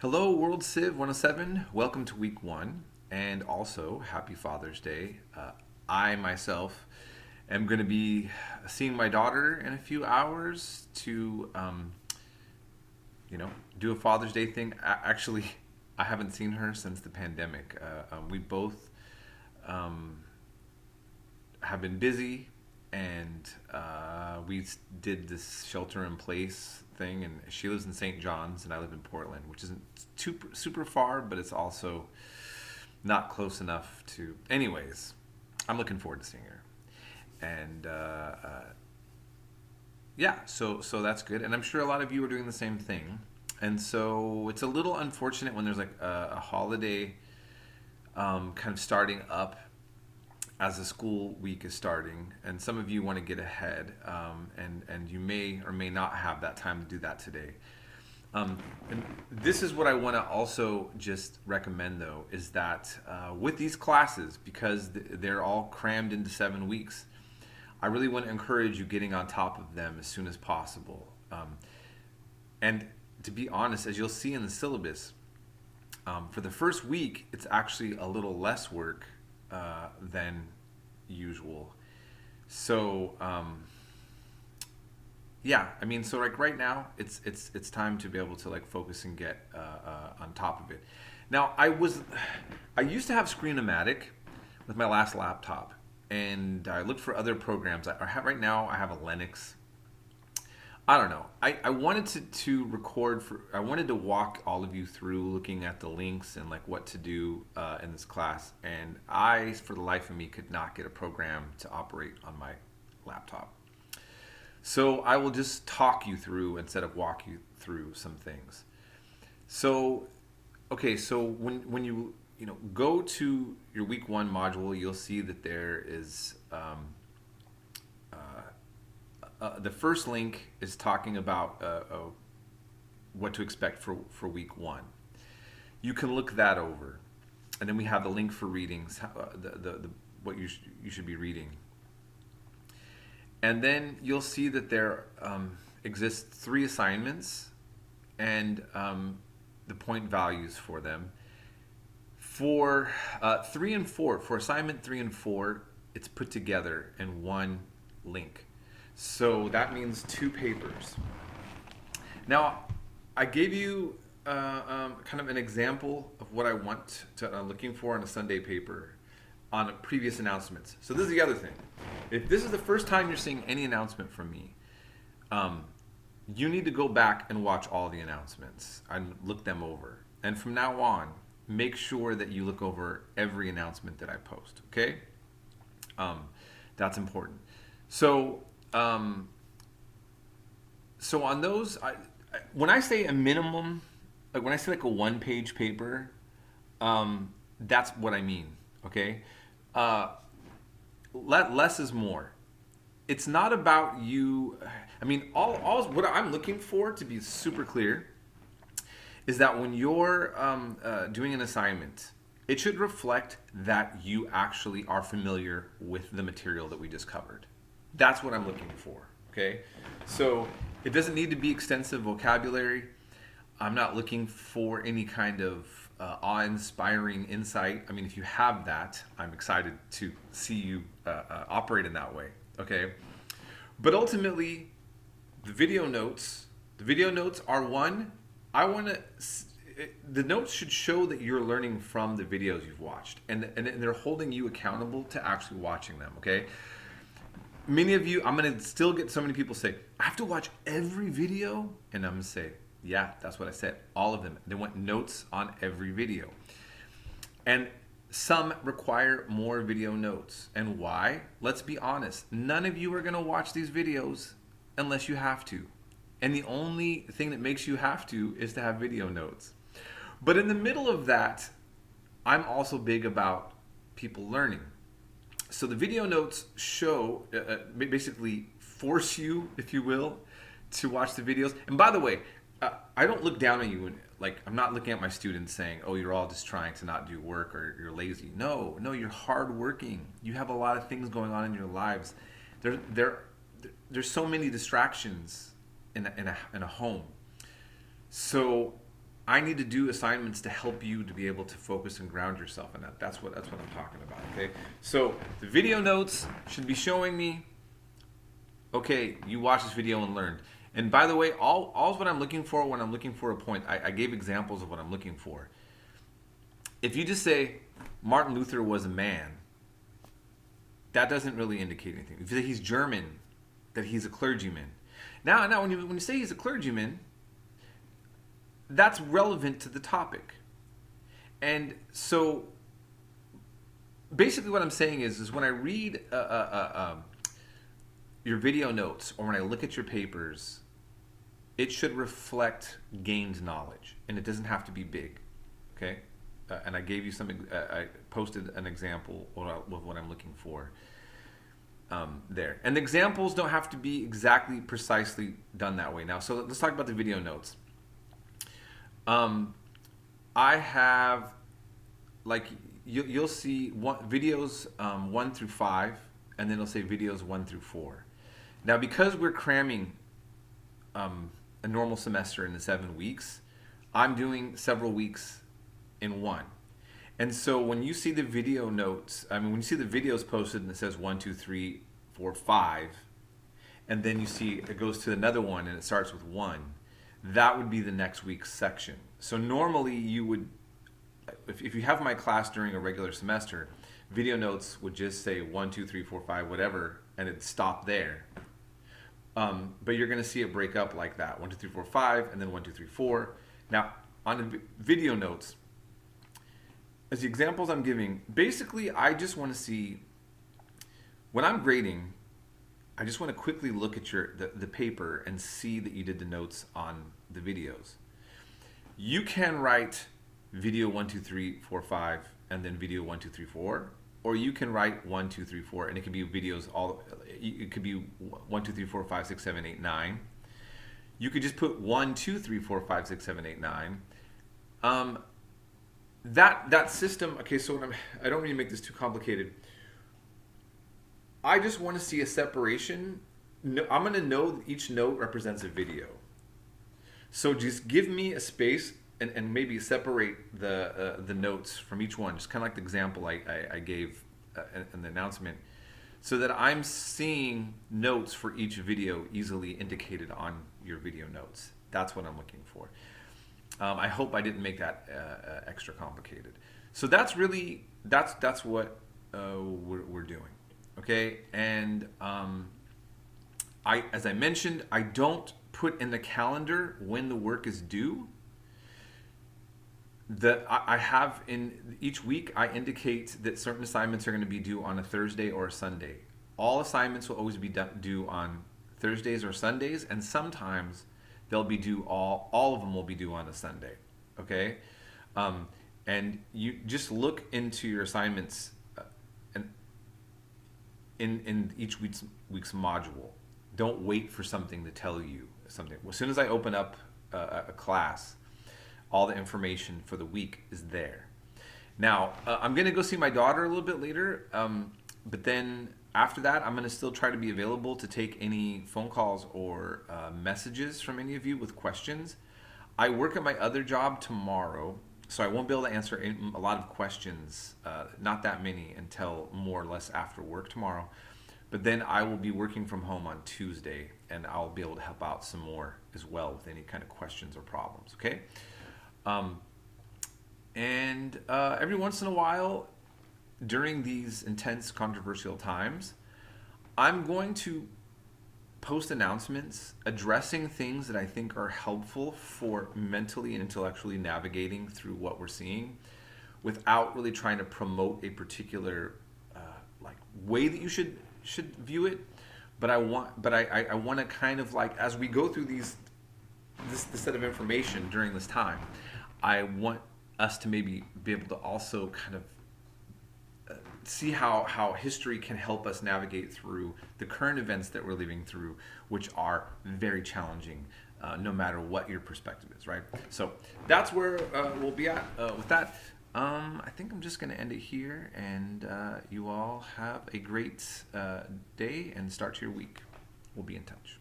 Hello, World Civ 107. Welcome to week one, and also happy Father's Day. I myself am going to be seeing my daughter in a few hours to, do a Father's Day thing. Actually, I haven't seen her since the pandemic. We both have been busy, and we did this shelter in place thing, and she lives in St. John's and I live in Portland, which isn't too super far, but it's also not close enough to. Anyways, I'm looking forward to seeing her, and yeah, so that's good, and I'm sure a lot of you are doing the same thing. And so it's a little unfortunate when there's like a holiday kind of starting up as the school week is starting, and some of you want to get ahead, and you may or may not have that time to do that today. And this is what I want to also just recommend, though, is that with these classes, because they're all crammed into 7 weeks, I really want to encourage you getting on top of them as soon as possible. And to be honest, as you'll see in the syllabus, for the first week, it's actually a little less work than usual. So yeah, I mean, so like right now, it's time to be able to like focus and get on top of it. Now, I used to have Screen-O-Matic with my last laptop, and I looked for other programs. Right now I have a Linux. I don't know. I wanted to record I wanted to walk all of you through looking at the links and like what to do in this class. And I, for the life of me, could not get a program to operate on my laptop. So I will just talk you through instead of walk you through some things. So, okay, so when you go to your week one module, you'll see that there is the first link is talking about what to expect for week one. You can look that over, and then we have the link for readings, what you should be reading. And then you'll see that there exists 3 assignments and the point values for them. For 3 and 4, for assignment 3 and 4, it's put together in one link. So that means 2 papers. Now, I gave you kind of an example of what I want to looking for on a Sunday paper on previous announcements. So this is the other thing. If this is the first time you're seeing any announcement from me, you need to go back and watch all the announcements and look them over. And from now on, make sure that you look over every announcement that I post, okay? That's important. So on those, when I say a minimum, like when I say like a 1-page paper, that's what I mean, okay? Less is more. It's not about you. I mean, all what I'm looking for, to be super clear, is that when you're doing an assignment, it should reflect that you actually are familiar with the material that we just covered. That's what I'm looking for, okay? So it doesn't need to be extensive vocabulary. I'm not looking for any kind of awe-inspiring insight. I mean, if you have that, I'm excited to see you operate in that way, okay? But ultimately, the video notes are one. The notes should show that you're learning from the videos you've watched, and they're holding you accountable to actually watching them, okay? Many of you, I'm going to still get so many people say, I have to watch every video, and I'm going to say, yeah, that's what I said. All of them. They want notes on every video. And some require more video notes. And why? Let's be honest. None of you are going to watch these videos unless you have to. And the only thing that makes you have to is to have video notes. But in the middle of that, I'm also big about people learning. So the video notes show, basically force you, if you will, to watch the videos. And by the way, I don't look down on you. Like, I'm not looking at my students saying, oh, you're all just trying to not do work or you're lazy. No, you're hardworking. You have a lot of things going on in your lives. There's so many distractions in a home. So I need to do assignments to help you to be able to focus and ground yourself in that. That's what I'm talking about. Okay. So the video notes should be showing me, okay, you watched this video and learned. And by the way, all's what I'm looking for when I'm looking for a point. I gave examples of what I'm looking for. If you just say Martin Luther was a man, that doesn't really indicate anything. If you say he's German, that he's a clergyman. Now when you say he's a clergyman, that's relevant to the topic. And so basically what I'm saying is when I read your video notes or when I look at your papers, it should reflect gained knowledge, and it doesn't have to be big, okay? And I gave you I posted an example of what I'm looking for there. And the examples don't have to be exactly precisely done that way. Now, so let's talk about the video notes. I have, like, you'll see videos 1 through 5, and then it'll say videos 1 through 4. Now, because we're cramming a normal semester into 7 weeks, I'm doing several weeks in one. And so when you see the video notes, when you see the videos posted and it says 1, 2, 3, 4, 5, and then you see it goes to another one and it starts with 1, that would be the next week's section. So normally you would, if you have my class during a regular semester, video notes would just say 1, 2, 3, 4, 5, whatever, and it'd stop there. But you're going to see it break up like that, 1, 2, 3, 4, 5, and then 1, 2, 3, 4. Now, on the video notes, as the examples I'm giving, basically I just want to see, when I'm grading, I just want to quickly look at the paper and see that you did the notes on the videos. You can write video 1, 2, 3, 4, 5, and then video 1, 2, 3, 4. Or you can write 1, 2, 3, 4, and it could be videos it could be 1, 2, 3, 4, 5, 6, 7, 8, 9. You could just put 1, 2, 3, 4, 5, 6, 7, 8, 9. That system, okay, so I don't need to make this too complicated. I just want to see a separation. I'm going to know that each note represents a video. So just give me a space and maybe separate the notes from each one, just kind of like the example I gave in the announcement, so that I'm seeing notes for each video easily indicated on your video notes. That's what I'm looking for. I hope I didn't make that extra complicated. So that's really, that's what we're doing. Okay, and as I mentioned, I don't put in the calendar when the work is due. I have in each week, I indicate that certain assignments are going to be due on a Thursday or a Sunday. All assignments will always be due on Thursdays or Sundays, and sometimes they'll be due, all of them will be due on a Sunday. Okay, and you just look into your assignments in each week's module. Don't wait for something to tell you something. As soon as I open up a class, all the information for the week is there. Now, I'm going to go see my daughter a little bit later, but then after that, I'm going to still try to be available to take any phone calls or messages from any of you with questions. I work at my other job tomorrow, so I won't be able to answer a lot of questions, not that many, until more or less after work tomorrow. But then I will be working from home on Tuesday, and I'll be able to help out some more as well with any kind of questions or problems, okay? Every once in a while, during these intense, controversial times, I'm going to post announcements addressing things that I think are helpful for mentally and intellectually navigating through what we're seeing, without really trying to promote a particular way that you should view it. But I want to kind of, like, as we go through this set of information during this time, I want us to maybe be able to also kind of see how history can help us navigate through the current events that we're living through, which are very challenging, no matter what your perspective is, right? So that's where we'll be at with that. I think I'm just going to end it here, and you all have a great day and start to your week. We'll be in touch.